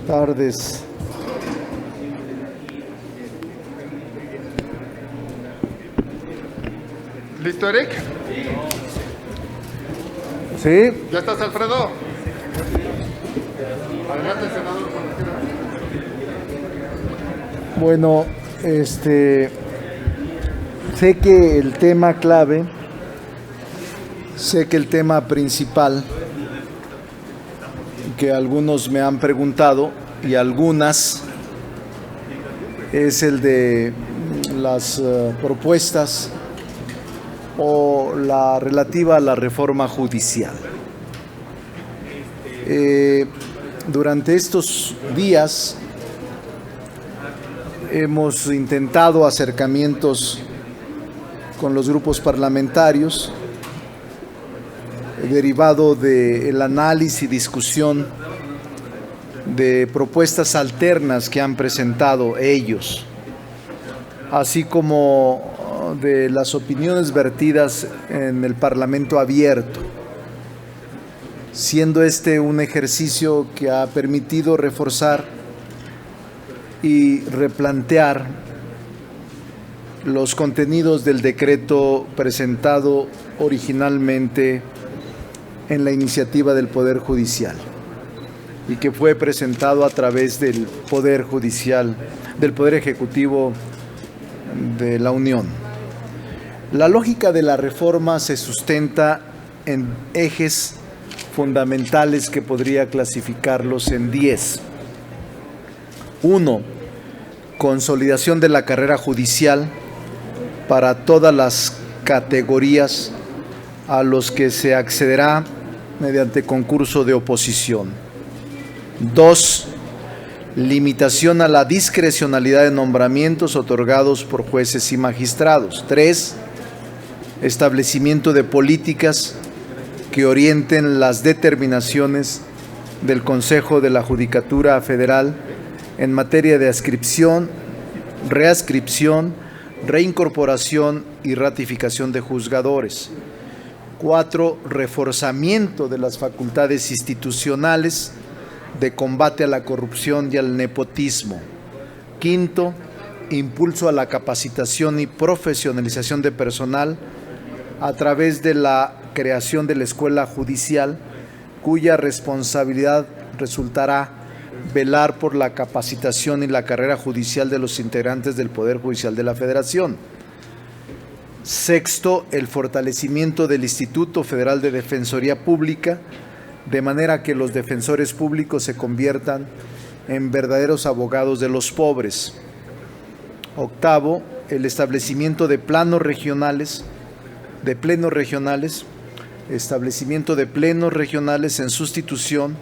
Tardes. ¿Listo, Eric? Sí. ¿Ya estás, Alfredo? Adelante, senador. Bueno, sé que el tema clave, sé que el tema principal que algunos me han preguntado y algunas es el de las propuestas o la relativa a la reforma judicial. Durante estos días hemos intentado acercamientos con los grupos parlamentarios, derivado del análisis y discusión de propuestas alternas que han presentado ellos, así como de las opiniones vertidas en el Parlamento abierto, siendo este un ejercicio que ha permitido reforzar y replantear los contenidos del decreto presentado originalmente en la iniciativa del Poder Judicial y que fue presentado a través del Poder Judicial, del Poder Ejecutivo de la Unión. La lógica de la reforma se sustenta en ejes fundamentales que podría clasificarlos en 10. 1. Consolidación de la carrera judicial para todas las categorías a los que se accederá mediante concurso de oposición. 2. Limitación a la discrecionalidad de nombramientos otorgados por jueces y magistrados. 3. Establecimiento de políticas que orienten las determinaciones del Consejo de la Judicatura Federal en materia de adscripción, readscripción, reincorporación y ratificación de juzgadores. 4. Reforzamiento de las facultades institucionales de combate a la corrupción y al nepotismo. 5. Impulso a la capacitación y profesionalización de personal a través de la creación de la Escuela Judicial, cuya responsabilidad resultará velar por la capacitación y la carrera judicial de los integrantes del Poder Judicial de la Federación. 6. El fortalecimiento del Instituto Federal de Defensoría Pública, de manera que los defensores públicos se conviertan en verdaderos abogados de los pobres. 8. El establecimiento de plenos regionales en sustitución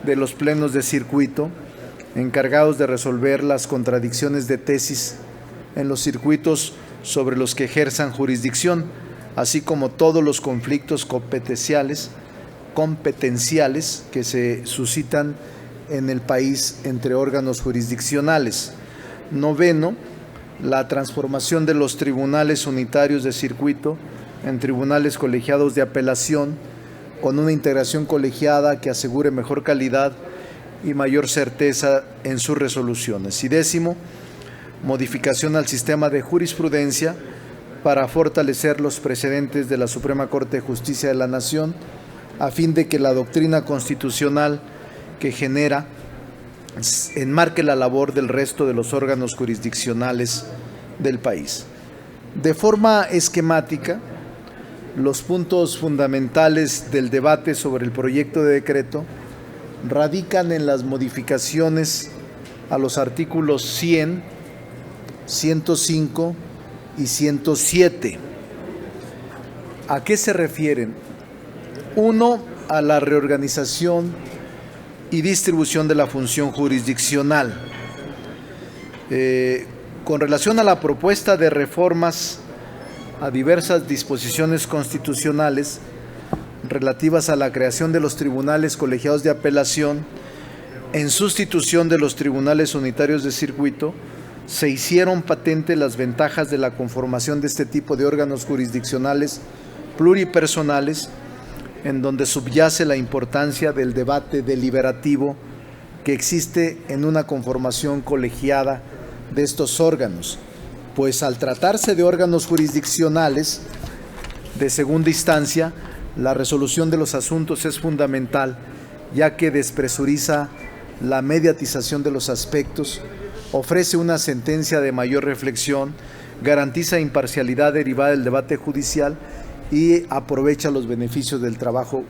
de los plenos de circuito, encargados de resolver las contradicciones de tesis en los circuitos sobre los que ejerzan jurisdicción, así como todos los conflictos competenciales que se suscitan en el país entre órganos jurisdiccionales. 9. La transformación de los tribunales unitarios de circuito en tribunales colegiados de apelación, con una integración colegiada que asegure mejor calidad y mayor certeza en sus resoluciones. Y 10. Modificación al sistema de jurisprudencia para fortalecer los precedentes de la Suprema Corte de Justicia de la Nación, a fin de que la doctrina constitucional que genera enmarque la labor del resto de los órganos jurisdiccionales del país. De forma esquemática, los puntos fundamentales del debate sobre el proyecto de decreto radican en las modificaciones a los artículos 100, 105 y 107. ¿A qué se refieren? 1. A la reorganización y distribución de la función jurisdiccional. Con relación a la propuesta de reformas a diversas disposiciones constitucionales relativas a la creación de los tribunales colegiados de apelación en sustitución de los tribunales unitarios de circuito, se hicieron patentes las ventajas de la conformación de este tipo de órganos jurisdiccionales pluripersonales, en donde subyace la importancia del debate deliberativo que existe en una conformación colegiada de estos órganos, pues al tratarse de órganos jurisdiccionales de segunda instancia, la resolución de los asuntos es fundamental, ya que despresuriza la mediatización de los aspectos, ofrece una sentencia de mayor reflexión, garantiza imparcialidad derivada del debate judicial y aprovecha los beneficios del trabajo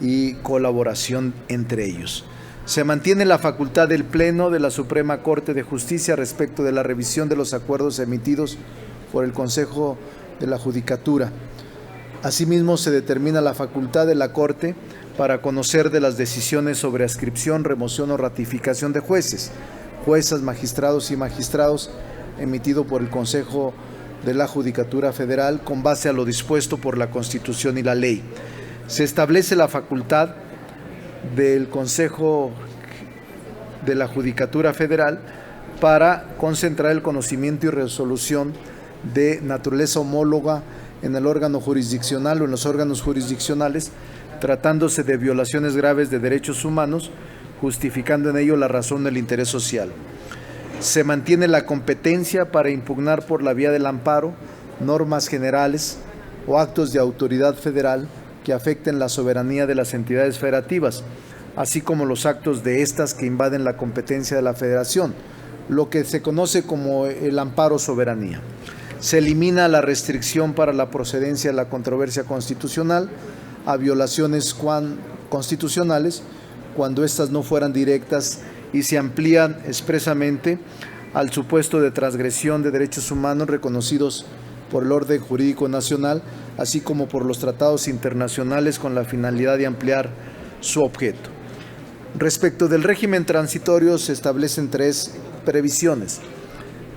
y colaboración entre ellos. Se mantiene la facultad del Pleno de la Suprema Corte de Justicia respecto de la revisión de los acuerdos emitidos por el Consejo de la Judicatura. Asimismo, se determina la facultad de la Corte para conocer de las decisiones sobre adscripción, remoción o ratificación de jueces, juezas, magistrados y magistrados emitido por el Consejo de la Judicatura Federal con base a lo dispuesto por la Constitución y la ley. Se establece la facultad del Consejo de la Judicatura Federal para concentrar el conocimiento y resolución de naturaleza homóloga en el órgano jurisdiccional o en los órganos jurisdiccionales, tratándose de violaciones graves de derechos humanos, justificando en ello la razón del interés social. Se mantiene la competencia para impugnar por la vía del amparo normas generales o actos de autoridad federal que afecten la soberanía de las entidades federativas, así como los actos de estas que invaden la competencia de la federación, lo que se conoce como el amparo soberanía. Se elimina la restricción para la procedencia de la controversia constitucional a violaciones constitucionales cuando éstas no fueran directas y se amplían expresamente al supuesto de transgresión de derechos humanos reconocidos por el orden jurídico nacional, así como por los tratados internacionales con la finalidad de ampliar su objeto. Respecto del régimen transitorio se establecen 3 previsiones: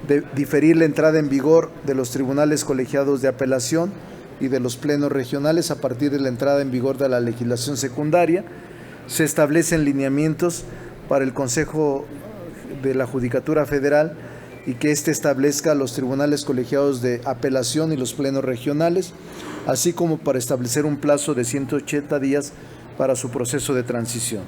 de diferir la entrada en vigor de los tribunales colegiados de apelación y de los plenos regionales a partir de la entrada en vigor de la legislación secundaria. Se establecen lineamientos para el Consejo de la Judicatura Federal y que éste establezca los tribunales colegiados de apelación y los plenos regionales, así como para establecer un plazo de 180 días para su proceso de transición.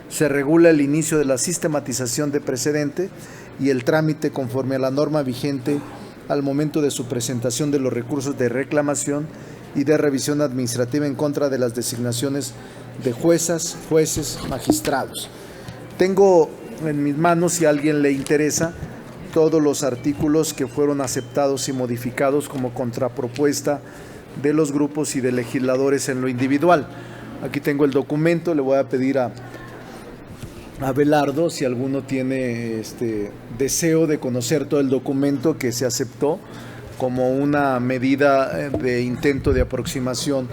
Se regula el inicio de la sistematización de precedente y el trámite conforme a la norma vigente al momento de su presentación de los recursos de reclamación y de revisión administrativa en contra de las designaciones de juezas, jueces, magistrados. Tengo en mis manos, si a alguien le interesa, todos los artículos que fueron aceptados y modificados como contrapropuesta de los grupos y de legisladores en lo individual. Aquí tengo el documento, le voy a pedir a Abelardo si alguno tiene deseo de conocer todo el documento que se aceptó como una medida de intento de aproximación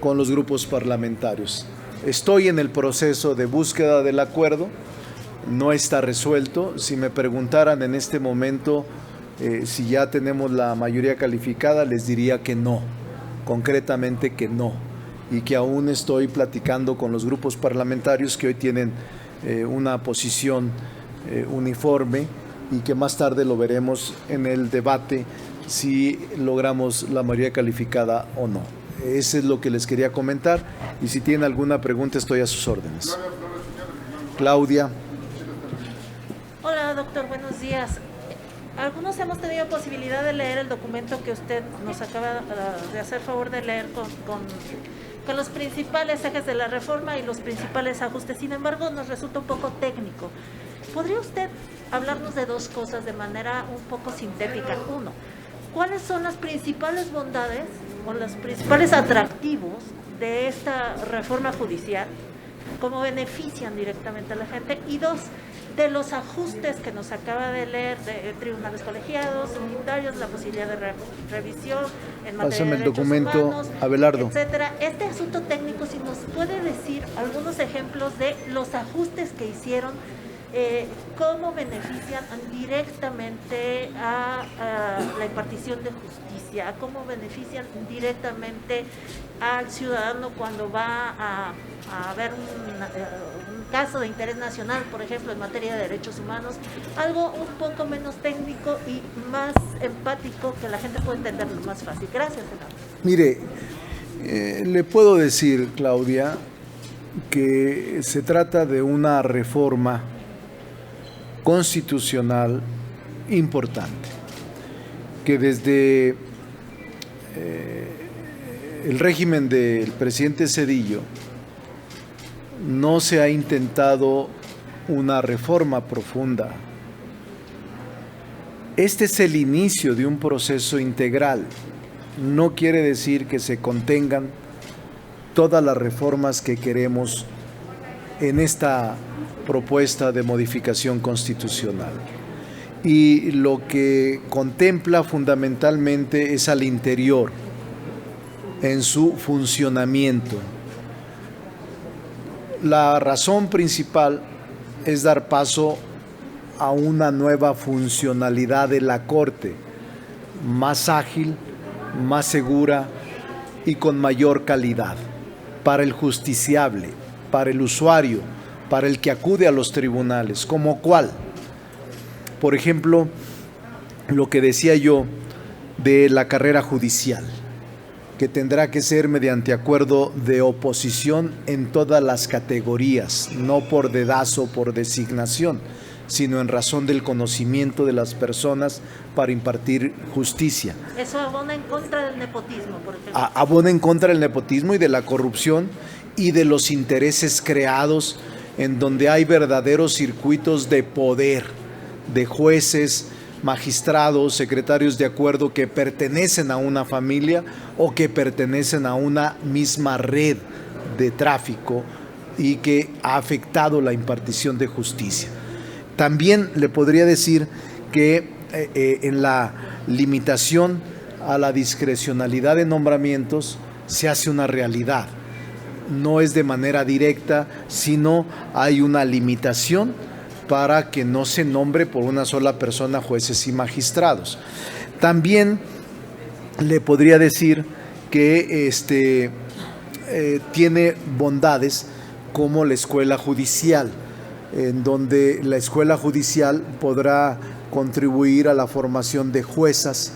con los grupos parlamentarios. Estoy en el proceso de búsqueda del acuerdo, no está resuelto. Si me preguntaran en este momento si ya tenemos la mayoría calificada, les diría que no, concretamente que no, y que aún estoy platicando con los grupos parlamentarios que hoy tienen una posición uniforme y que más tarde lo veremos en el debate si logramos la mayoría calificada o no. Eso es lo que les quería comentar y si tienen alguna pregunta estoy a sus órdenes. Claudia. Hola, doctor, buenos días. Algunos hemos tenido posibilidad de leer el documento que usted nos acaba de hacer favor de leer con los principales ejes de la reforma y los principales ajustes. Sin embargo, nos resulta un poco técnico. ¿Podría usted hablarnos de 2 cosas de manera un poco sintética? 1, ¿cuáles son las principales bondades o los principales atractivos de esta reforma judicial? ¿Cómo benefician directamente a la gente? Y 2, de los ajustes que nos acaba de leer de tribunales colegiados, unitarios, la posibilidad de revisión en materia de derechos humanos, Abelardo, etcétera. Este asunto técnico, si nos puede decir algunos ejemplos de los ajustes que hicieron, cómo benefician directamente a la impartición de justicia, cómo benefician directamente al ciudadano cuando va a haber un caso de interés nacional, por ejemplo, en materia de derechos humanos, algo un poco menos técnico y más empático que la gente pueda entenderlo más fácil. Gracias, senador. Mire, le puedo decir, Claudia, que se trata de una reforma constitucional importante, que desde el régimen del presidente Zedillo no se ha intentado una reforma profunda. Este es el inicio de un proceso integral. No quiere decir que se contengan todas las reformas que queremos en esta propuesta de modificación constitucional. Y lo que contempla fundamentalmente es al interior, en su funcionamiento. La razón principal es dar paso a una nueva funcionalidad de la Corte, más ágil, más segura y con mayor calidad para el justiciable, para el usuario, para el que acude a los tribunales. ¿Como cuál? Por ejemplo, lo que decía yo de la carrera judicial, que tendrá que ser mediante acuerdo de oposición en todas las categorías, no por dedazo o por designación, sino en razón del conocimiento de las personas para impartir justicia. Eso abona en contra del nepotismo, por ejemplo. Abona en contra del nepotismo y de la corrupción y de los intereses creados en donde hay verdaderos circuitos de poder, de jueces, magistrados, secretarios de acuerdo que pertenecen a una familia o que pertenecen a una misma red de tráfico y que ha afectado la impartición de justicia. También le podría decir que en la limitación a la discrecionalidad de nombramientos se hace una realidad. No es de manera directa, sino hay una limitación para que no se nombre por una sola persona jueces y magistrados. También le podría decir que tiene bondades como la escuela judicial, en donde la escuela judicial podrá contribuir a la formación de juezas,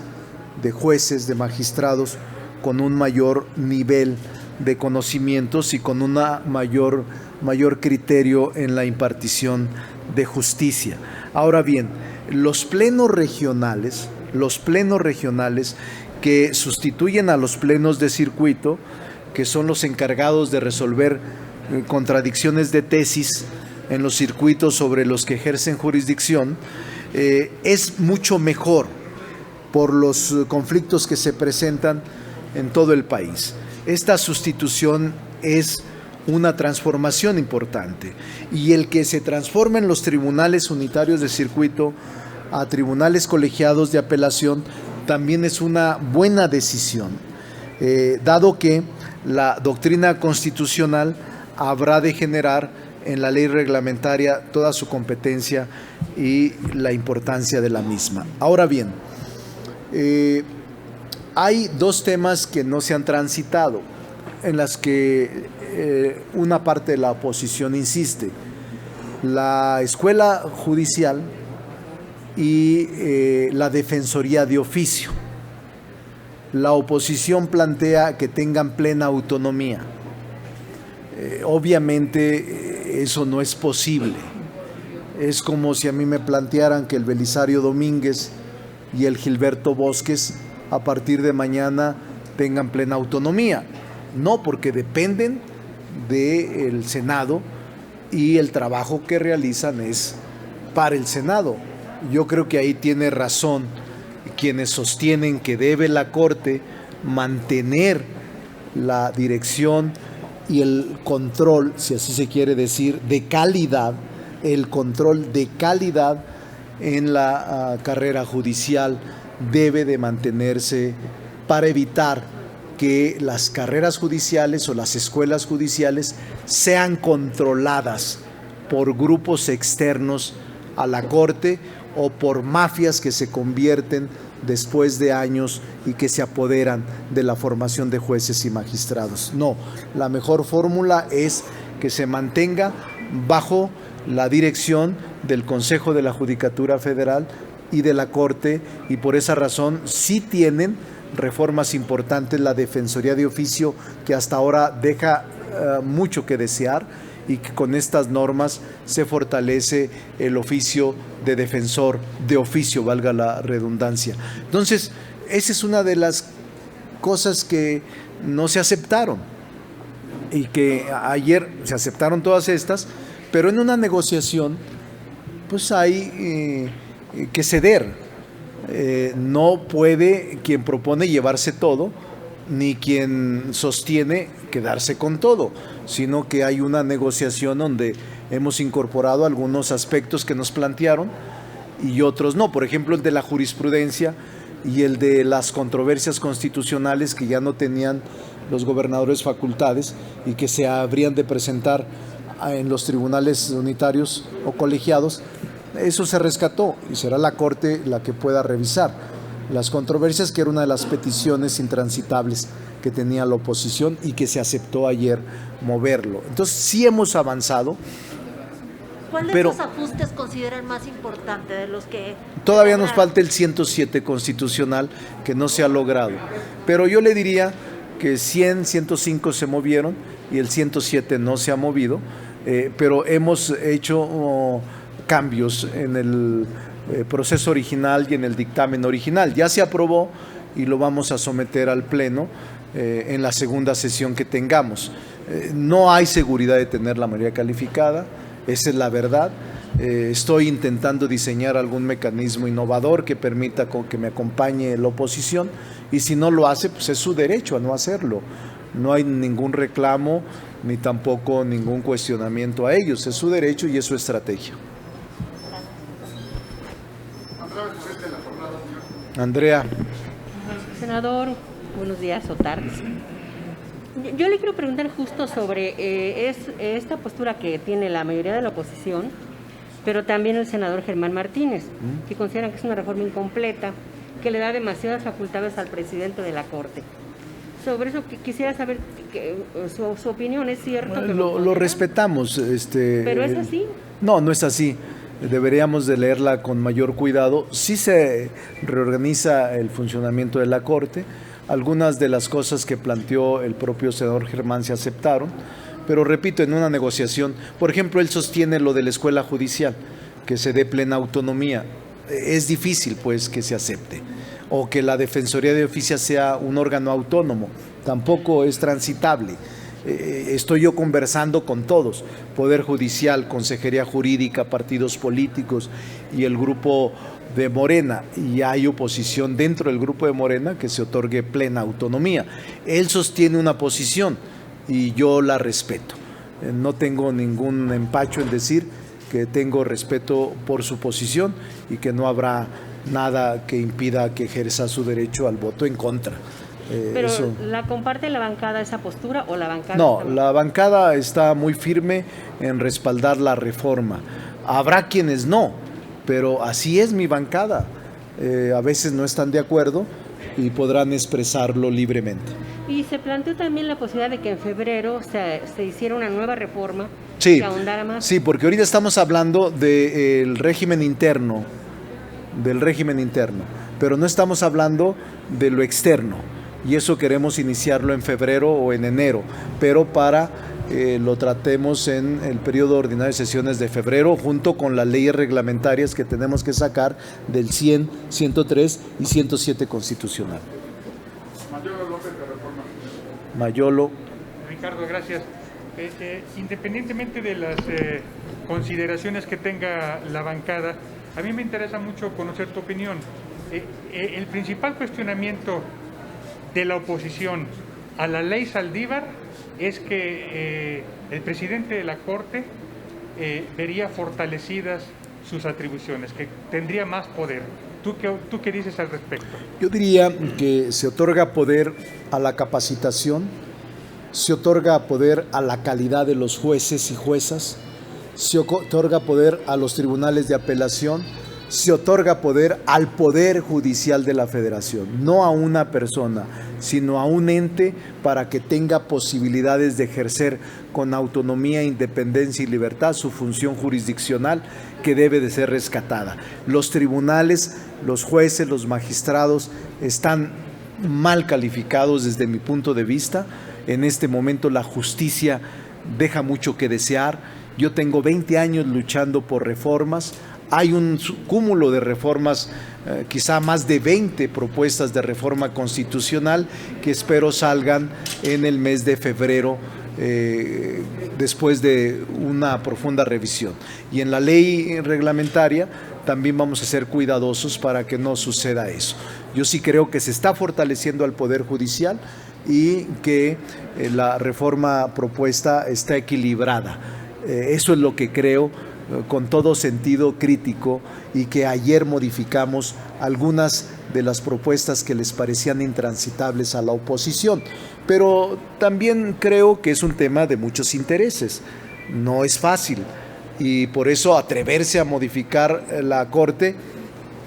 de magistrados con un mayor nivel de conocimientos y con una mayor criterio en la impartición de justicia. Ahora bien, los plenos regionales que sustituyen a los plenos de circuito, que son los encargados de resolver contradicciones de tesis en los circuitos sobre los que ejercen jurisdicción, es mucho mejor por los conflictos que se presentan en todo el país. Esta sustitución es una transformación importante, y el que se transformen los tribunales unitarios de circuito a tribunales colegiados de apelación también es una buena decisión, dado que la doctrina constitucional habrá de generar en la ley reglamentaria toda su competencia y la importancia de la misma. Ahora bien, hay dos temas que no se han transitado, en las que una parte de la oposición insiste: la escuela judicial y la defensoría de oficio. La oposición plantea que tengan plena autonomía. Obviamente eso no es posible. Es como si a mí me plantearan que el Belisario Domínguez y el Gilberto Bosques a partir de mañana tengan plena autonomía. No, porque dependen del Senado y el trabajo que realizan es para el Senado. Yo creo que ahí tiene razón quienes sostienen que debe la Corte mantener la dirección y el control, si así se quiere decir, de calidad, el control de calidad en la carrera judicial debe de mantenerse para evitar que las carreras judiciales o las escuelas judiciales sean controladas por grupos externos a la Corte o por mafias que se convierten después de años y que se apoderan de la formación de jueces y magistrados. No, la mejor fórmula es que se mantenga bajo la dirección del Consejo de la Judicatura Federal y de la Corte, y por esa razón sí tienen reformas importantes la Defensoría de Oficio, que hasta ahora deja mucho que desear, y que con estas normas se fortalece el oficio de defensor de oficio, valga la redundancia. Entonces, esa es una de las cosas que no se aceptaron y que ayer se aceptaron todas estas, pero en una negociación pues hay que ceder. No puede quien propone llevarse todo, ni quien sostiene quedarse con todo, sino que hay una negociación donde hemos incorporado algunos aspectos que nos plantearon y otros no. Por ejemplo, el de la jurisprudencia y el de las controversias constitucionales que ya no tenían los gobernadores facultades y que se habrían de presentar en los tribunales unitarios o colegiados. Eso se rescató y será la Corte la que pueda revisar las controversias, que era una de las peticiones intransitables que tenía la oposición y que se aceptó ayer moverlo. Entonces sí hemos avanzado. ¿Cuál de esos ajustes consideran más importante de los que todavía nos falta el 107 constitucional que no se ha logrado? Pero yo le diría que 100, 105 se movieron y el 107 no se ha movido, pero hemos hecho cambios en el proceso original y en el dictamen original. Ya se aprobó y lo vamos a someter al Pleno en la segunda sesión que tengamos. No hay seguridad de tener la mayoría calificada, esa es la verdad. Estoy intentando diseñar algún mecanismo innovador que permita que me acompañe la oposición, y si no lo hace, pues es su derecho a no hacerlo. No hay ningún reclamo ni tampoco ningún cuestionamiento a ellos, es su derecho y es su estrategia. Andrea. Senador, buenos días o tardes. Yo le quiero preguntar justo sobre esta postura que tiene la mayoría de la oposición, pero también el senador Germán Martínez, que consideran que es una reforma incompleta, que le da demasiadas facultades al presidente de la Corte. Sobre eso quisiera saber su opinión. ¿Es cierto? Que lo respetamos. ¿Pero es así? No, no es así. Deberíamos de leerla con mayor cuidado. Sí se reorganiza el funcionamiento de la Corte. Algunas de las cosas que planteó el propio senador Germán se aceptaron, pero repito, en una negociación, por ejemplo, él sostiene lo de la escuela judicial, que se dé plena autonomía. Es difícil, pues, que se acepte. O que la Defensoría de Oficio sea un órgano autónomo, tampoco es transitable. Estoy yo conversando con todos, Poder Judicial, Consejería Jurídica, partidos políticos y el grupo de Morena, y hay oposición dentro del grupo de Morena que se otorgue plena autonomía. Él sostiene una posición y yo la respeto. No tengo ningún empacho en decir que tengo respeto por su posición y que no habrá nada que impida que ejerza su derecho al voto en contra. ¿Pero la comparte la bancada esa postura o la bancada? No, la bancada está muy firme en respaldar la reforma. Habrá quienes no, pero así es mi bancada. A veces no están de acuerdo y podrán expresarlo libremente. Y se planteó también la posibilidad de que en febrero se hiciera una nueva reforma que ahondara más. Sí, porque ahorita estamos hablando del régimen interno, pero no estamos hablando de lo externo. Y eso queremos iniciarlo en febrero o en enero, pero para lo tratemos en el periodo ordinario de sesiones de febrero, junto con las leyes reglamentarias que tenemos que sacar del 100, 103 y 107 constitucional. Mayolo López de Reforma. Mayolo. Ricardo, gracias. Independientemente de las consideraciones que tenga la bancada, a mí me interesa mucho conocer tu opinión. El principal cuestionamiento de la oposición a la ley Saldívar es que el presidente de la Corte vería fortalecidas sus atribuciones, que tendría más poder. ¿Tú qué dices al respecto? Yo diría que se otorga poder a la capacitación, se otorga poder a la calidad de los jueces y juezas, se otorga poder a los tribunales de apelación, se otorga poder al Poder Judicial de la Federación, no a una persona, sino a un ente para que tenga posibilidades de ejercer con autonomía, independencia y libertad su función jurisdiccional, que debe de ser rescatada. Los tribunales, los jueces, los magistrados están mal calificados desde mi punto de vista. En este momento la justicia deja mucho que desear. Yo tengo 20 años luchando por reformas. Hay un cúmulo de reformas, quizá más de 20 propuestas de reforma constitucional que espero salgan en el mes de febrero, después de una profunda revisión. Y en la ley reglamentaria también vamos a ser cuidadosos para que no suceda eso. Yo sí creo que se está fortaleciendo al Poder Judicial y que la reforma propuesta está equilibrada. Eso es lo que creo, con todo sentido crítico, y que ayer modificamos algunas de las propuestas que les parecían intransitables a la oposición. Pero también creo que es un tema de muchos intereses. No es fácil, y por eso atreverse a modificar la Corte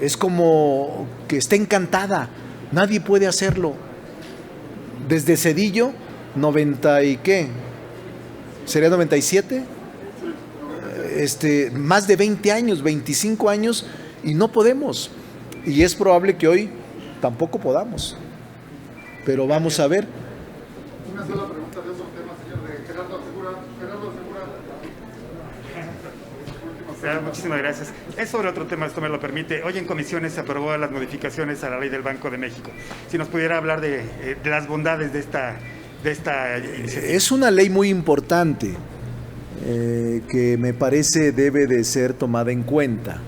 es como que está encantada. Nadie puede hacerlo. Desde Zedillo, 90 y qué, ¿sería 97? Más de 20 años, 25 años, y no podemos. Y es probable que hoy tampoco podamos. Pero vamos a ver. Una sola pregunta de otro tema, señor, de Gerardo Segura. Muchísimas gracias. Es sobre otro tema, esto me lo permite. Hoy en comisiones se aprobó las modificaciones a la ley del Banco de México. Si nos pudiera hablar de las bondades de esta iniciativa. Es una ley muy importante, que me parece debe de ser tomada en cuenta,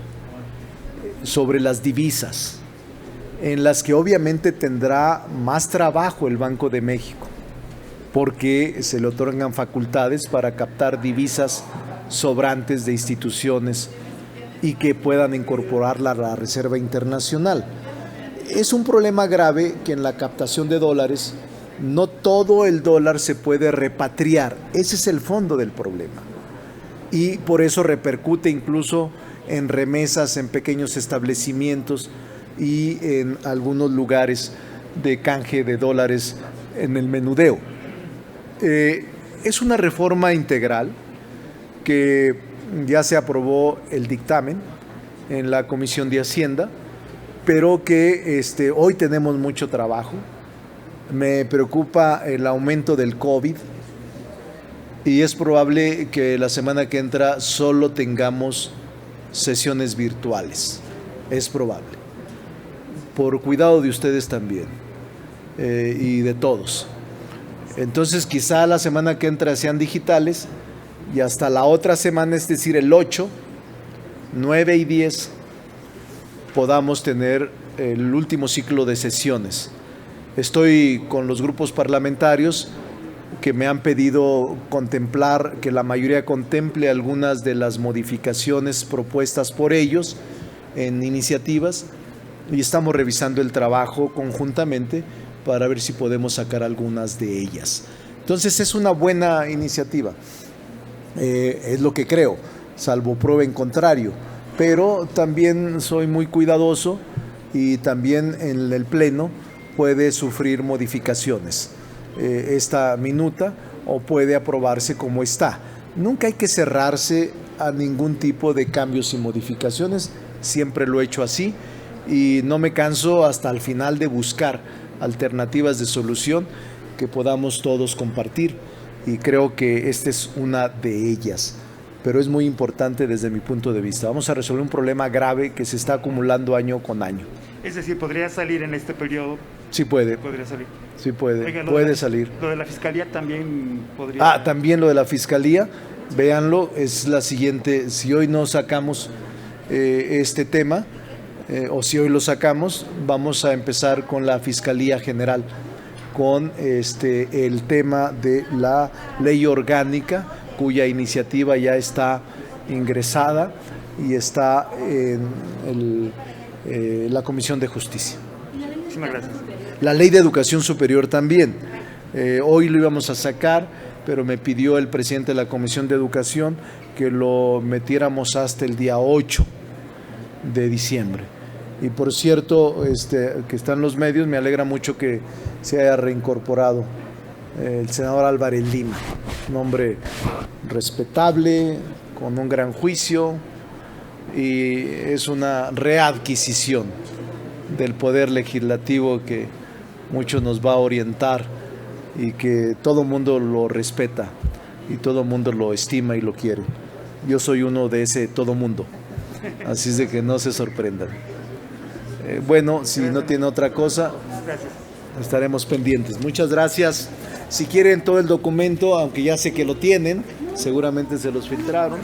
sobre las divisas, en las que obviamente tendrá más trabajo el Banco de México, porque se le otorgan facultades para captar divisas sobrantes de instituciones y que puedan incorporarla a la Reserva Internacional. Es un problema grave que en la captación de dólares no todo el dólar se puede repatriar. Ese es el fondo del problema. Y por eso repercute incluso en remesas en pequeños establecimientos y en algunos lugares de canje de dólares en el menudeo. Es una reforma integral que ya se aprobó el dictamen en la Comisión de Hacienda, pero que hoy tenemos mucho trabajo. Me preocupa el aumento del COVID y es probable que la semana que entra solo tengamos sesiones virtuales. Es probable. Por cuidado de ustedes también, y de todos. Entonces quizá la semana que entra sean digitales y hasta la otra semana, es decir, el 8, 9 y 10, podamos tener el último ciclo de sesiones. Estoy con los grupos parlamentarios que me han pedido contemplar, que la mayoría contemple algunas de las modificaciones propuestas por ellos en iniciativas, y estamos revisando el trabajo conjuntamente para ver si podemos sacar algunas de ellas. Entonces es una buena iniciativa, es lo que creo, salvo prueba en contrario, pero también soy muy cuidadoso y también en el Pleno puede sufrir modificaciones esta minuta, o puede aprobarse como está. Nunca hay que cerrarse a ningún tipo de cambios y modificaciones, siempre lo he hecho así y no me canso hasta el final de buscar alternativas de solución que podamos todos compartir, y creo que esta es una de ellas, pero es muy importante desde mi punto de vista. Vamos a resolver un problema grave que se está acumulando año con año. Es decir, ¿podría salir en este periodo? Sí puede. ¿Podría salir? Sí puede. Oiga, puede salir. Lo de la Fiscalía también podría... Ah, también lo de la Fiscalía, véanlo, es la siguiente. Si hoy no sacamos este tema, o si hoy lo sacamos, vamos a empezar con la Fiscalía General, con el tema de la ley orgánica, cuya iniciativa ya está ingresada y está en la Comisión de Justicia. Muchísimas gracias. La ley de educación superior también. Hoy lo íbamos a sacar, pero me pidió el presidente de la Comisión de Educación que lo metiéramos hasta el día 8 de diciembre. Y por cierto, que están los medios, me alegra mucho que se haya reincorporado el senador Álvarez Lima, un hombre respetable, con un gran juicio, y es una readquisición del poder legislativo que mucho nos va a orientar y que todo mundo lo respeta. y todo mundo lo estima y lo quiere. Yo soy uno de ese todo mundo, así es de que no se sorprendan. Bueno, si no tiene otra cosa, estaremos pendientes. Muchas gracias. Si quieren todo el documento, aunque ya sé que lo tienen, seguramente se los filtraron.